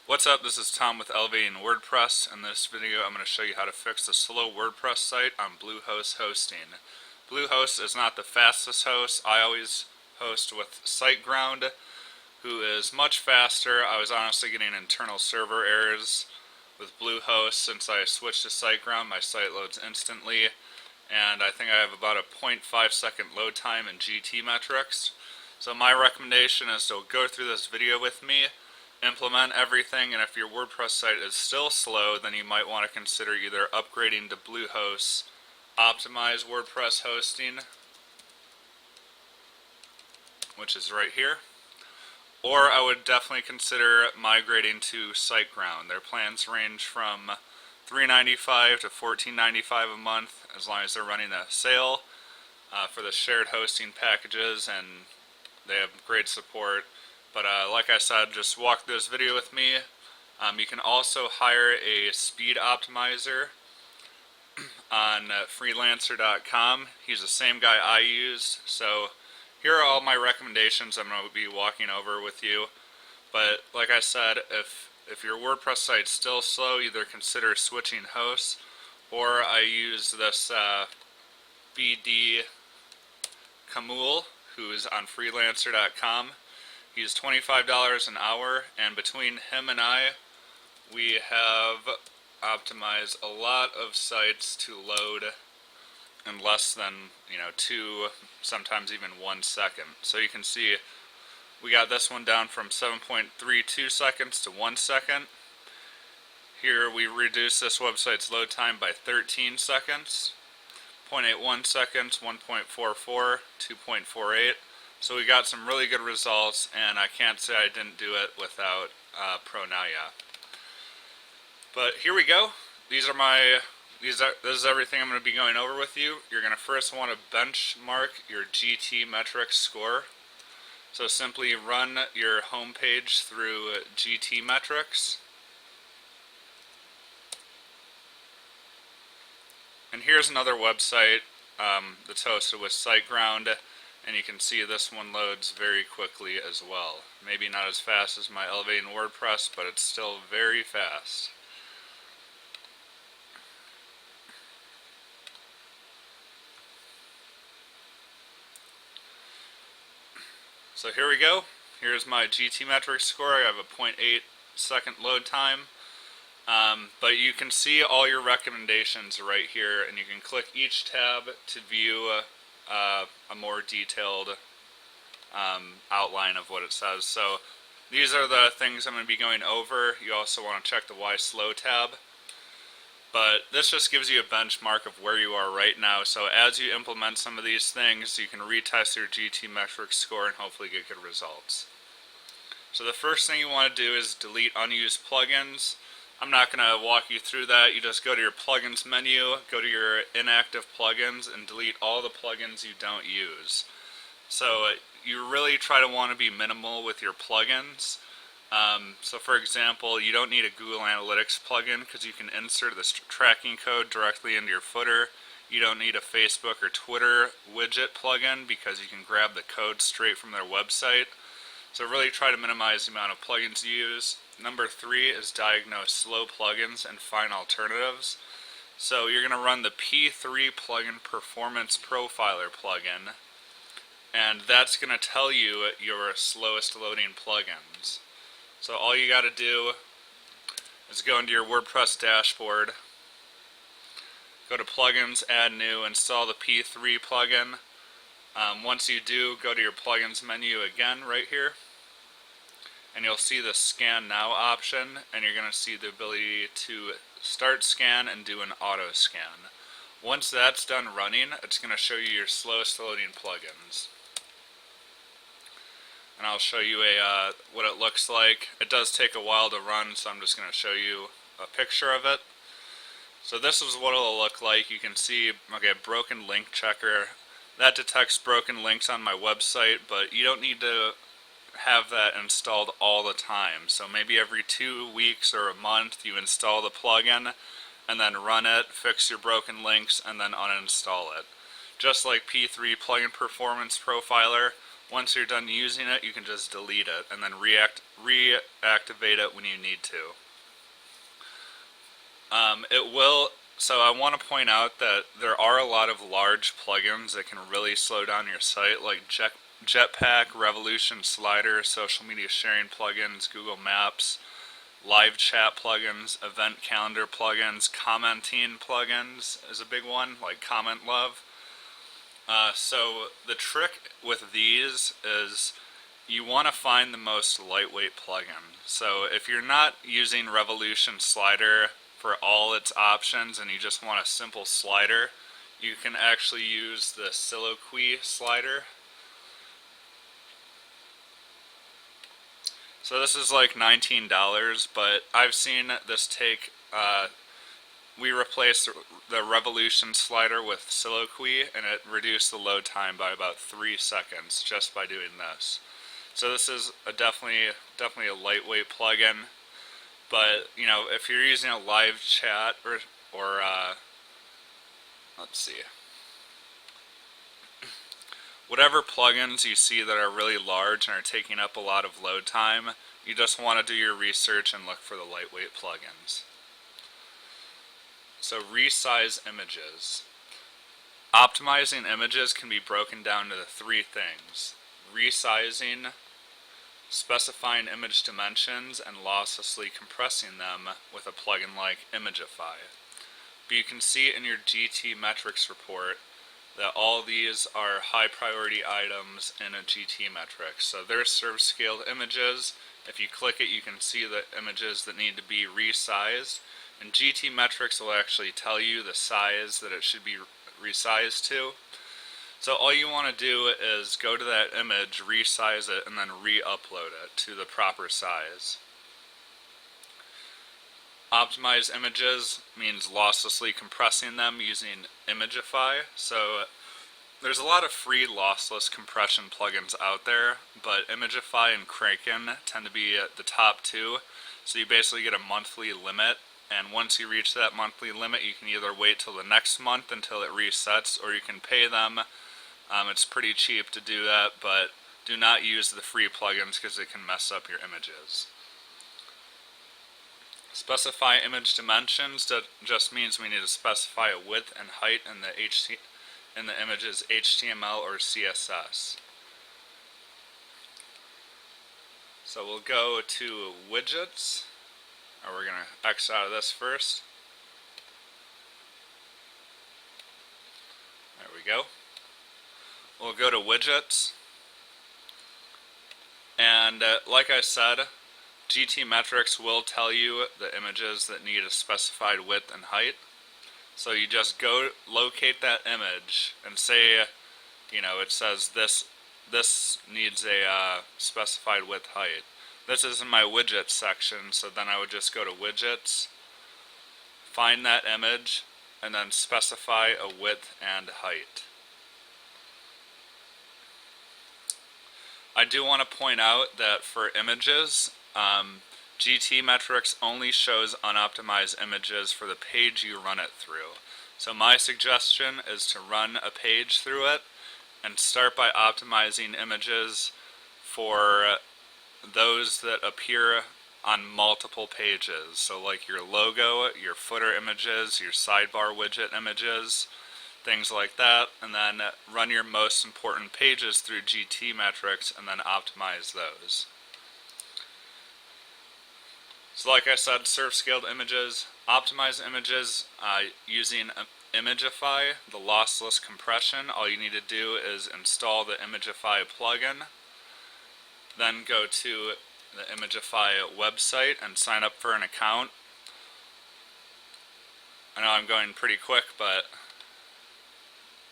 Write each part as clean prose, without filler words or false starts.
What's up, this is Tom with Elevating WordPress. In this video I'm going to show you how to fix a slow WordPress site on Bluehost hosting. Bluehost is not the fastest host. I always host with SiteGround, who is much faster. I was honestly getting internal server errors with Bluehost. Since I switched to SiteGround, my site loads instantly, and I think I have about a 0.5 second load time in GTmetrix. So my recommendation is to go through this video with me, implement everything, and if your WordPress site is still slow, then you might want to consider either upgrading to Bluehost's optimized WordPress hosting, which is right here, or I would definitely consider migrating to SiteGround. Their plans range from $3.95 to $14.95 a month, as long as they're running a sale for the shared hosting packages, and they have great support. But like I said, just walk through this video with me. You can also hire a speed optimizer on freelancer.com. He's the same guy I use. So here are all my recommendations I'm going to be walking over with you. But like I said, if your WordPress site's still slow, either consider switching hosts, or I use this BD Kamul, who is on freelancer.com. He's $25 an hour, and between him and I, we have optimized a lot of sites to load in less than 2, sometimes even 1 second. So you can see we got this one down from 7.32 seconds to 1 second. Here we reduced this website's load time by 13 seconds, 0.81 seconds, 1.44, 2.48. So we got some really good results, and I can't say I didn't do it without Pronaya. But here we go. This is everything I'm going to be going over with you. You're going to first want to benchmark your GTmetrix score. So simply run your home page through GTmetrix. And here's another website that's hosted with SiteGround. And you can see this one loads very quickly as well. Maybe not as fast as my Elevating WordPress, but it's still very fast. So here we go. Here's my GTmetrix score. I have a 0.8 second load time. But you can see all your recommendations right here, and you can click each tab to view a more detailed outline of what it says. So these are the things I'm going to be going over. You also want to check the Why Slow tab. But this just gives you a benchmark of where you are right now. So as you implement some of these things, you can retest your GTmetrix score and hopefully get good results. So the first thing you want to do is delete unused plugins. I'm not going to walk you through that. You just go to your plugins menu, go to your inactive plugins, and delete all the plugins you don't use. So you really try to want to be minimal with your plugins. So for example, you don't need a Google Analytics plugin because you can insert this tracking code directly into your footer. You don't need a Facebook or Twitter widget plugin because you can grab the code straight from their website. So really try to minimize the amount of plugins you use. Number 3 is diagnose slow plugins and find alternatives. So you're going to run the P3 plugin performance profiler plugin, and that's going to tell you your slowest loading plugins. So all you got to do is go into your WordPress dashboard, go to plugins, add new, install the P3 plugin. Once you do, go to your plugins menu again right here, and you'll see the scan now option, and you're going to see the ability to start scan and do an auto scan. Once that's done running, it's going to show you your slowest loading plugins. And I'll show you what it looks like. It does take a while to run, so I'm just going to show you a picture of it. So this is what it'll look like. You can see, okay, broken link checker. That detects broken links on my website, but you don't need to have that installed all the time. So maybe every 2 weeks or a month you install the plugin and then run it, fix your broken links, and then uninstall it. Just like P3 plugin performance profiler, Once you're done using it, you can just delete it and then reactivate it when you need to. So I want to point out that there are a lot of large plugins that can really slow down your site, like Jetpack, Revolution Slider, social media sharing plugins, Google Maps, live chat plugins, event calendar plugins, commenting plugins is a big one, like Comment Love. So the trick with these is you want to find the most lightweight plugin. So if you're not using Revolution Slider for all its options and you just want a simple slider, you can actually use the Soliloquy slider. So this is like $19, but I've seen this take, we replaced the Revolution slider with Soliloquy and it reduced the load time by about 3 seconds just by doing this. So this is definitely a lightweight plugin, but you know, if you're using a live chat or let's see, whatever plugins you see that are really large and are taking up a lot of load time, you just want to do your research and look for the lightweight plugins. So Resize Images. Optimizing images can be broken down to 3 things: resizing, specifying image dimensions, and losslessly compressing them with a plugin like Imagify. But you can see in your GTmetrix report that all these are high priority items in a GTmetrix. So they're serve scaled images. If you click it, you can see the images that need to be resized, and GTmetrix will actually tell you the size that it should be resized to. So all you want to do is go to that image, resize it, and then re-upload it to the proper size. Optimize images means losslessly compressing them using Imagify. So there's a lot of free lossless compression plugins out there, but Imagify and Kraken tend to be the top 2. So you basically get a monthly limit, and once you reach that monthly limit, you can either wait till the next month until it resets, or you can pay them. It's pretty cheap to do that, but do not use the free plugins because it can mess up your images. Specify image dimensions. That just means we need to specify a width and height in the image's HTML or CSS. So we'll go to widgets, or we're going to X out of this first. There we go. We'll go to widgets, and like I said, GTmetrix will tell you the images that need a specified width and height. So you just go locate that image and say, you know, it says this needs a specified width height. This is in my widgets section, so then I would just go to widgets, find that image, and then specify a width and height. I do want to point out that for images, GTmetrix only shows unoptimized images for the page you run it through. So my suggestion is to run a page through it and start by optimizing images for those that appear on multiple pages. So like your logo, your footer images, your sidebar widget images, things like that, and then run your most important pages through GTmetrix and then optimize those. So like I said, serve scaled images, optimize images using Imagify, the lossless compression. All you need to do is install the Imagify plugin, then go to the Imagify website and sign up for an account. I know I'm going pretty quick, but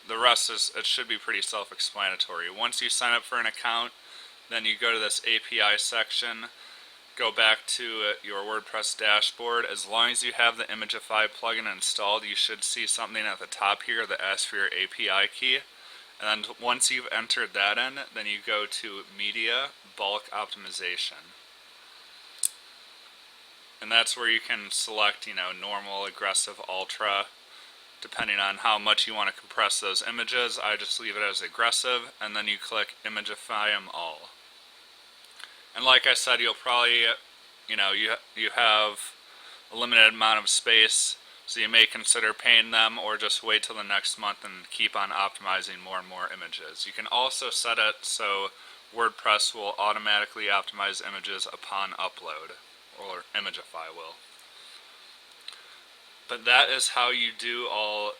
the rest it should be pretty self-explanatory. Once you sign up for an account, then you go to this API section, go back to your WordPress dashboard. As long as you have the Imagify plugin installed, you should see something at the top here that asks for your API key. And then once you've entered that in, then you go to Media, Bulk Optimization. And that's where you can select, you know, normal, aggressive, ultra, depending on how much you want to compress those images. I just leave it as aggressive, and then you click Imagify them all. And like I said, you'll probably, you have a limited amount of space, so you may consider paying them or just wait till the next month and keep on optimizing more and more images. You can also set it so WordPress will automatically optimize images upon upload, or Imagify will. But that is how you do all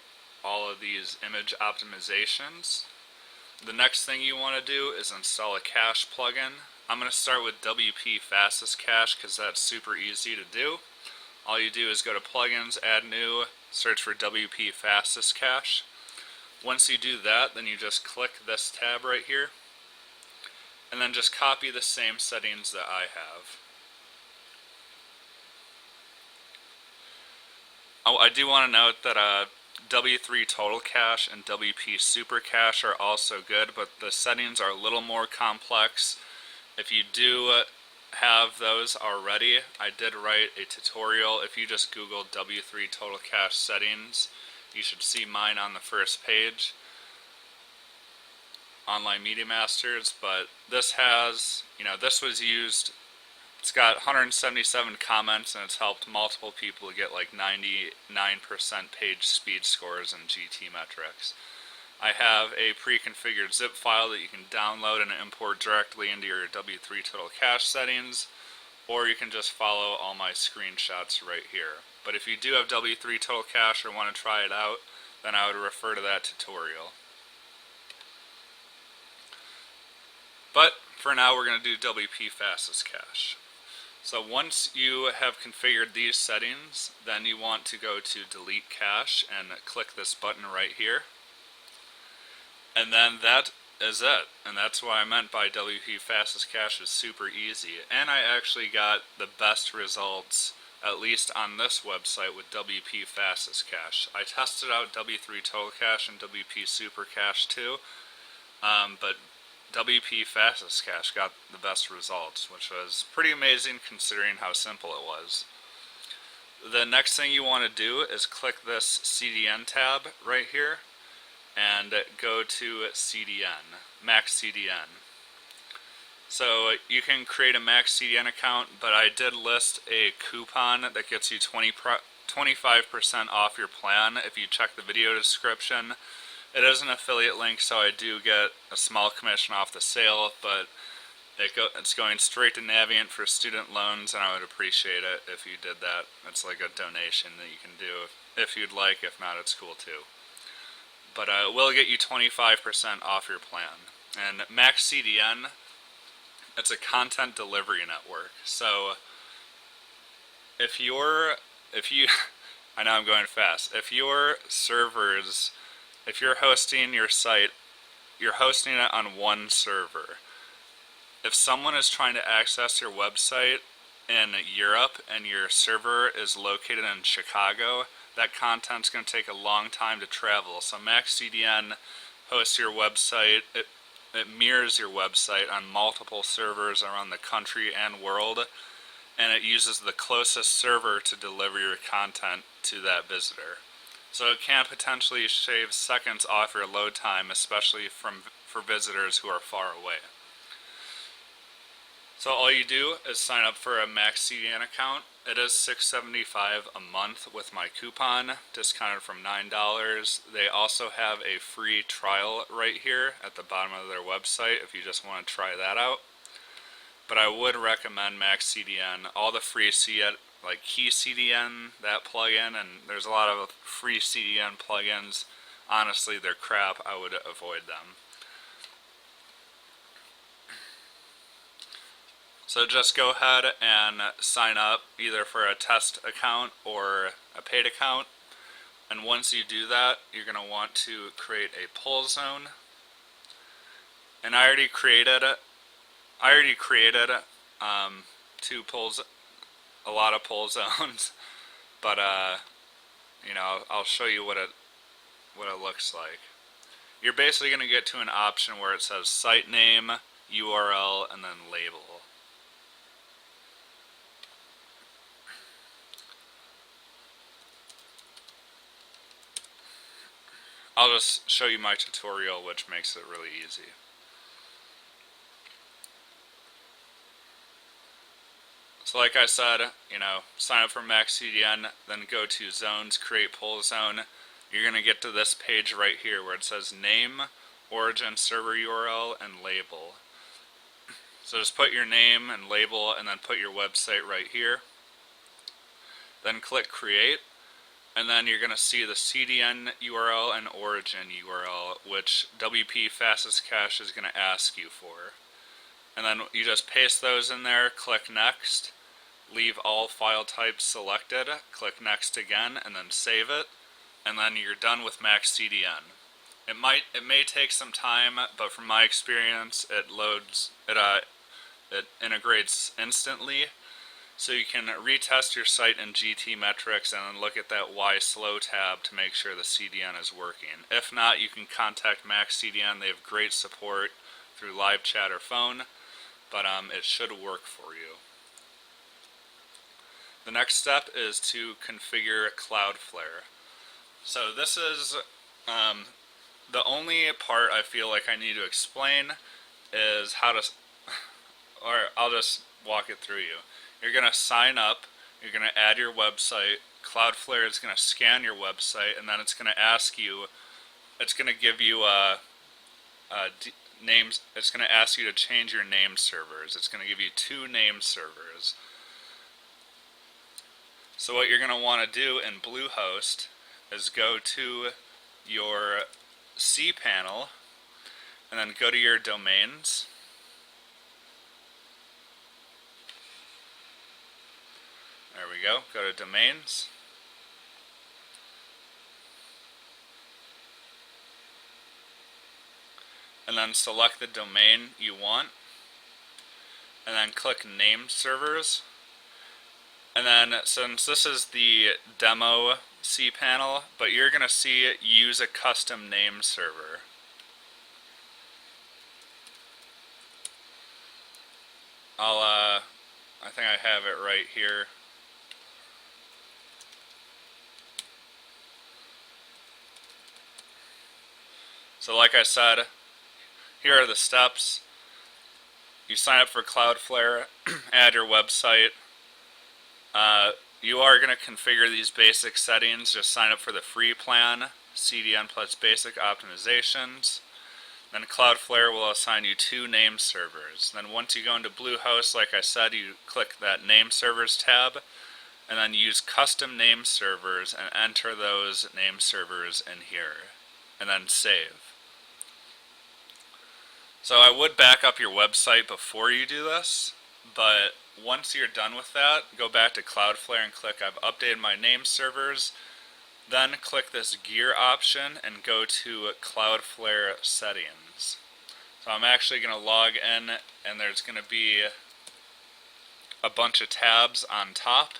of these image optimizations. The next thing you want to do is install a cache plugin. I'm going to start with WP Fastest Cache because that's super easy to do. All you do is go to Plugins, Add New, search for WP Fastest Cache. Once you do that, then you just click this tab right here, and then just copy the same settings that I have. Oh, I do want to note that W3 Total Cache and WP Super Cache are also good, but the settings are a little more complex. If you do have those already, I did write a tutorial. If you just Google W3 Total Cache settings, you should see mine on the first page, Online Media Masters. But this has, this was used, it's got 177 comments, and it's helped multiple people get like 99% page speed scores in GTmetrix. I have a pre-configured zip file that you can download and import directly into your W3 Total Cache settings, or you can just follow all my screenshots right here. But if you do have W3 Total Cache or want to try it out, then I would refer to that tutorial. But for now, we're going to do WP Fastest Cache. So once you have configured these settings, then you want to go to Delete Cache and click this button right here. And then that is it. And that's what I meant by WP Fastest Cache is super easy. And I actually got the best results, at least on this website, with WP Fastest Cache. I tested out W3 Total Cache and WP Super Cache too, but WP Fastest Cache got the best results, which was pretty amazing considering how simple it was. The next thing you want to do is click this CDN tab right here and go to CDN, MaxCDN. So you can create a MaxCDN account, but I did list a coupon that gets you 25% off your plan if you check the video description. It is an affiliate link, so I do get a small commission off the sale, but it's going straight to Navient for student loans, and I would appreciate it if you did that. It's like a donation that you can do if you'd like. If not, it's cool too. But it will get you 25% off your plan. And MaxCDN, it's a content delivery network. So I know I'm going fast. If your servers, if you're hosting your site, you're hosting it on one server. If someone is trying to access your website in Europe and your server is located in Chicago, that content's going to take a long time to travel. So MaxCDN hosts your website, it mirrors your website on multiple servers around the country and world, and it uses the closest server to deliver your content to that visitor. So it can potentially shave seconds off your load time, especially for visitors who are far away. So all you do is sign up for a MaxCDN account. It is $6.75 a month with my coupon, discounted from $9. They also have a free trial right here at the bottom of their website if you just want to try that out. But I would recommend MaxCDN. All the free like KeyCDN, that plugin, and there's a lot of free CDN plugins. Honestly, they're crap. I would avoid them. So just go ahead and sign up either for a test account or a paid account. And once you do that, you're going to want to create a pull zone. And I already created two pulls, a lot of pull zones, but I'll show you what it looks like. You're basically going to get to an option where it says site name, URL, and then label. I'll just show you my tutorial, which makes it really easy. So like I said, sign up for MaxCDN, then go to Zones, create poll zone. You're going to get to this page right here where it says name, origin, server URL, and label. So just put your name and label and then put your website right here. Then click create, and then you're going to see the CDN URL and origin URL, which WP Fastest Cache is going to ask you for. And then you just paste those in there, click next, leave all file types selected, click next again, and then save it, and then you're done with MaxCDN. It may take some time, but from my experience, it integrates instantly, so you can retest your site in GTmetrix and then look at that Why Slow tab to make sure the CDN is working. If not, you can contact MaxCDN. They have great support through live chat or phone, but it should work for you. The next step is to configure CloudFlare. So this is the only part I feel like I need to explain is how to, or I'll just walk it through you. You're going to sign up, you're going to add your website, CloudFlare is going to scan your website, and then it's going to ask you, it's going to give you names, it's going to ask you to change your name servers. It's going to give you 2 name servers. So what you're going to want to do in Bluehost is go to your cPanel and then go to your domains. There we go. Go to domains. And then select the domain you want. And then click name servers. And then since this is the demo cPanel, but you're going to see it use a custom name server. I think I have it right here. So like I said, here are the steps. You sign up for CloudFlare, add your website. You are going to configure these basic settings. Just sign up for the free plan, CDN plus basic optimizations. Then CloudFlare will assign you 2 name servers. Then once you go into Bluehost, like I said, you click that name servers tab, and then use custom name servers and enter those name servers in here, and then save. So I would back up your website before you do this, but once you're done with that, go back to CloudFlare and click I've updated my name servers. Then click this gear option and go to CloudFlare settings. So I'm actually going to log in, and there's going to be a bunch of tabs on top.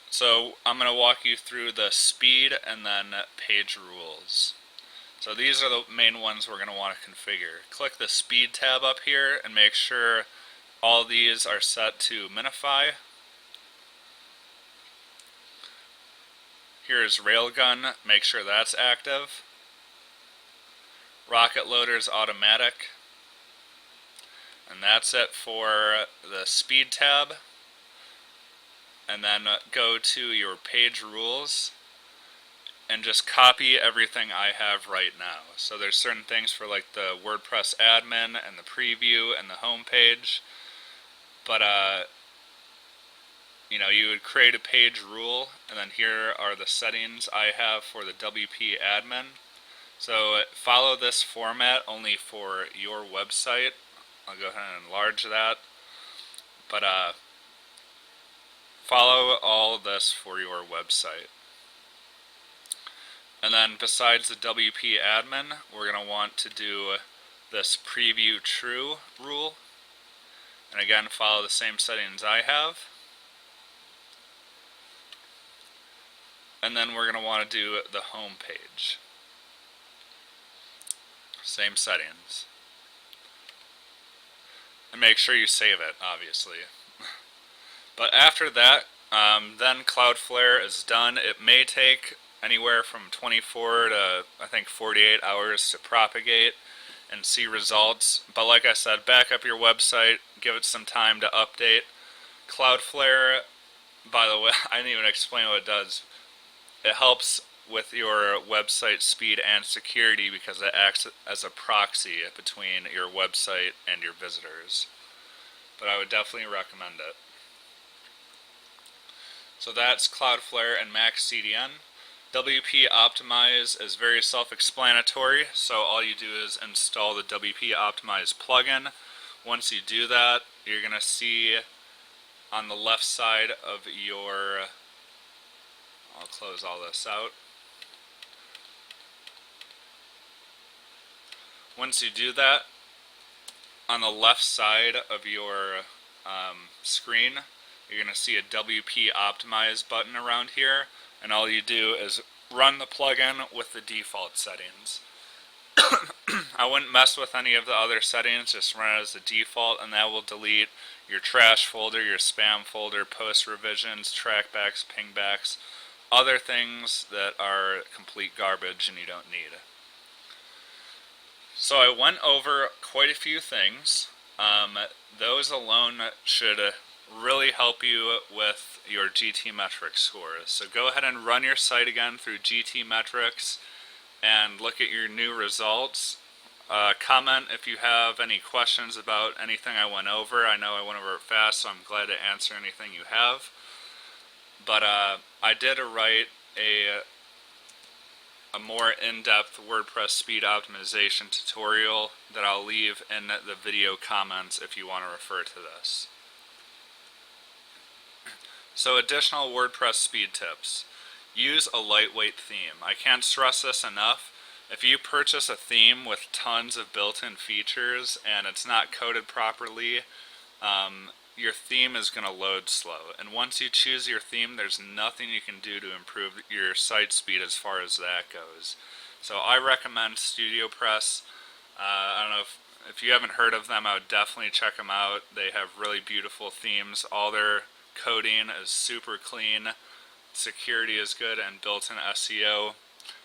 So I'm going to walk you through the speed and then page rules. So these are the main ones we're going to want to configure. Click the speed tab up here and make sure all these are set to minify. Here's Railgun, make sure that's active. Rocket Loader's automatic. And that's it for the speed tab. And then go to your page rules and just copy everything I have right now. So there's certain things for like the WordPress admin and the preview and the home page. But you would create a page rule, and then here are the settings I have for the WP admin. So follow this format only for your website. I'll go ahead and enlarge that. But follow all this for your website. And then besides the WP admin, we're going to want to do this preview true rule. And again, follow the same settings I have. And then we're going to want to do the home page. Same settings. And make sure you save it, obviously. But after that, then CloudFlare is done. It may take anywhere from 24 to I think 48 hours to propagate and see results. But like I said, back up your website, give it some time to update. CloudFlare, by the way, I didn't even explain what it does. It helps with your website speed and security because it acts as a proxy between your website and your visitors. But I would definitely recommend it. So that's CloudFlare and MaxCDN. WP Optimize is very self-explanatory, so all you do is install the WP Optimize plugin. Once you do that, you're going to see on the left side of your, I'll close all this out. Once you do that, on the left side of your screen, you're going to see a WP Optimize button around here, and all you do is run the plugin with the default settings. I wouldn't mess with any of the other settings, just run it as the default, and that will delete your trash folder, your spam folder, post revisions, trackbacks, pingbacks, other things that are complete garbage and you don't need. So I went over quite a few things. Those alone should really help you with your GTmetrix scores. So go ahead and run your site again through GTmetrix and look at your new results. Comment if you have any questions about anything I went over. I know I went over it fast, so I'm glad to answer anything you have. But I did write a more in-depth WordPress speed optimization tutorial that I'll leave in the video comments if you want to refer to this. So additional WordPress speed tips. Use a lightweight theme. I can't stress this enough. If you purchase a theme with tons of built-in features and it's not coded properly, your theme is going to load slow. And once you choose your theme, there's nothing you can do to improve your site speed as far as that goes. So I recommend StudioPress. I don't know if you haven't heard of them, I would definitely check them out. They have really beautiful themes. All their coding is super clean. Security is good, and built-in SEO.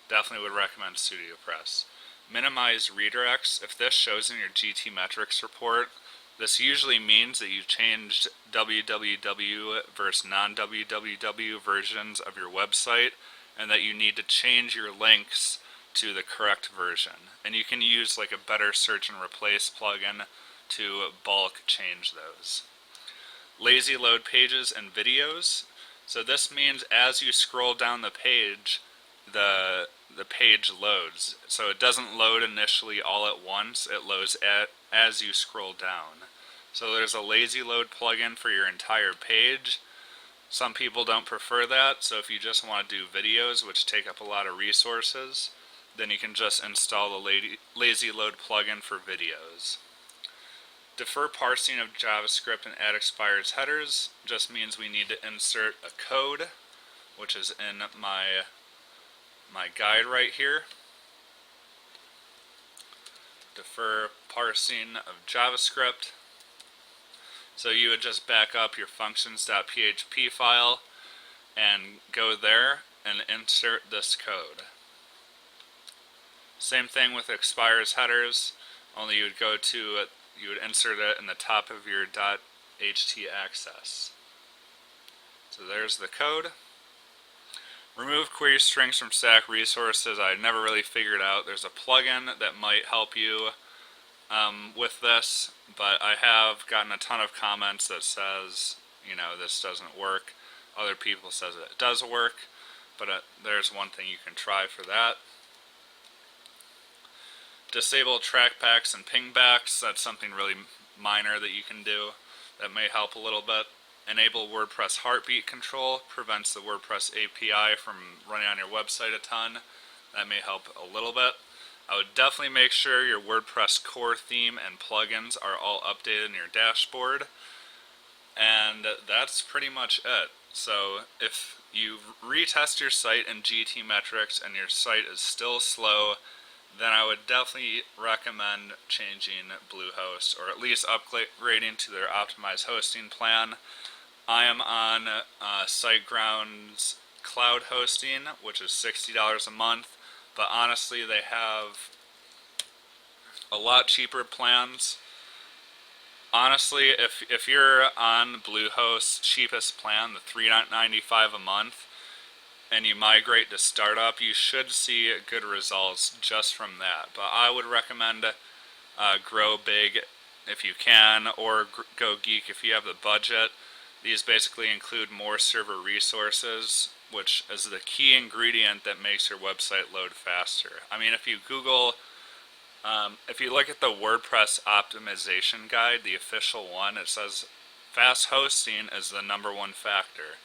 Definitely would recommend StudioPress. Minimize redirects. If this shows in your GTmetrix report, this usually means that you changed www versus non-www versions of your website and that you need to change your links to the correct version. And you can use like a better search and replace plugin to bulk change those. Lazy load pages and videos. So this means as you scroll down the page, the page loads. So it doesn't load initially all at once, it loads as you scroll down. So there's a lazy load plugin for your entire page. Some people don't prefer that, so if you just want to do videos, which take up a lot of resources, then you can just install the lazy load plugin for videos. Defer parsing of JavaScript and add expires headers just means we need to insert a code, which is in my guide right here. Defer parsing of JavaScript. So you would just back up your functions.php file and go there and insert this code. Same thing with expires headers, only you would insert it in the top of your .htaccess. So there's the code. Remove query strings from stack resources. I never really figured out. There's a plugin that might help you with this, but I have gotten a ton of comments that says, you know, this doesn't work. Other people says it does work, but there's one thing you can try for that. Disable trackbacks and pingbacks. That's something really minor that you can do that may help a little bit. Enable WordPress heartbeat control. Prevents the WordPress API from running on your website a ton. That may help a little bit. I would definitely make sure your WordPress core theme and plugins are all updated in your dashboard. And that's pretty much it. So if you retest your site in GTmetrix and your site is still slow then I would definitely recommend changing Bluehost, or at least upgrading to their optimized hosting plan. I am on SiteGround's cloud hosting, which is $60 a month, but honestly they have a lot cheaper plans. Honestly, if you're on Bluehost's cheapest plan, the $3.95 a month, and you migrate to startup, you should see good results just from that. But I would recommend Grow Big if you can, or Go Geek if you have the budget. These basically include more server resources, which is the key ingredient that makes your website load faster. I mean, if you Google, if you look at the WordPress optimization guide, the official one, it says fast hosting is the #1 factor.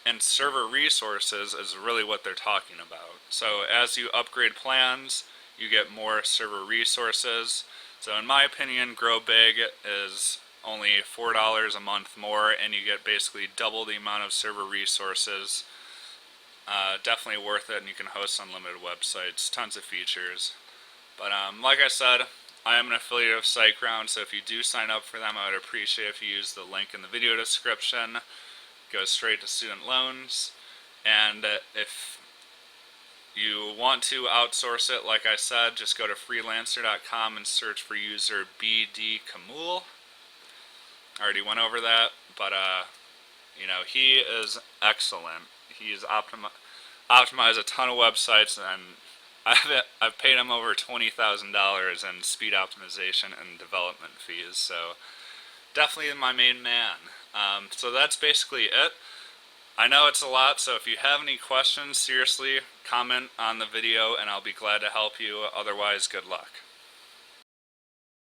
And server resources is really what they're talking about. So as you upgrade plans, you get more server resources. So in my opinion, Grow Big is only $4 a month more, and you get basically double the amount of server resources. Definitely worth it, and you can host unlimited websites, tons of features. But like I said, I am an affiliate of SiteGround, so if you do sign up for them, I would appreciate if you use the link in the video description. Goes straight to student loans. And if you want to outsource it, like I said, just go to freelancer.com and search for user BD Kamul. I already went over that, but you know, he is excellent. He's optimized a ton of websites, and I've paid him over $20,000 in speed optimization and development fees, so definitely my main man. So that's basically it. I know it's a lot, so if you have any questions, seriously, comment on the video and I'll be glad to help you. Otherwise, good luck.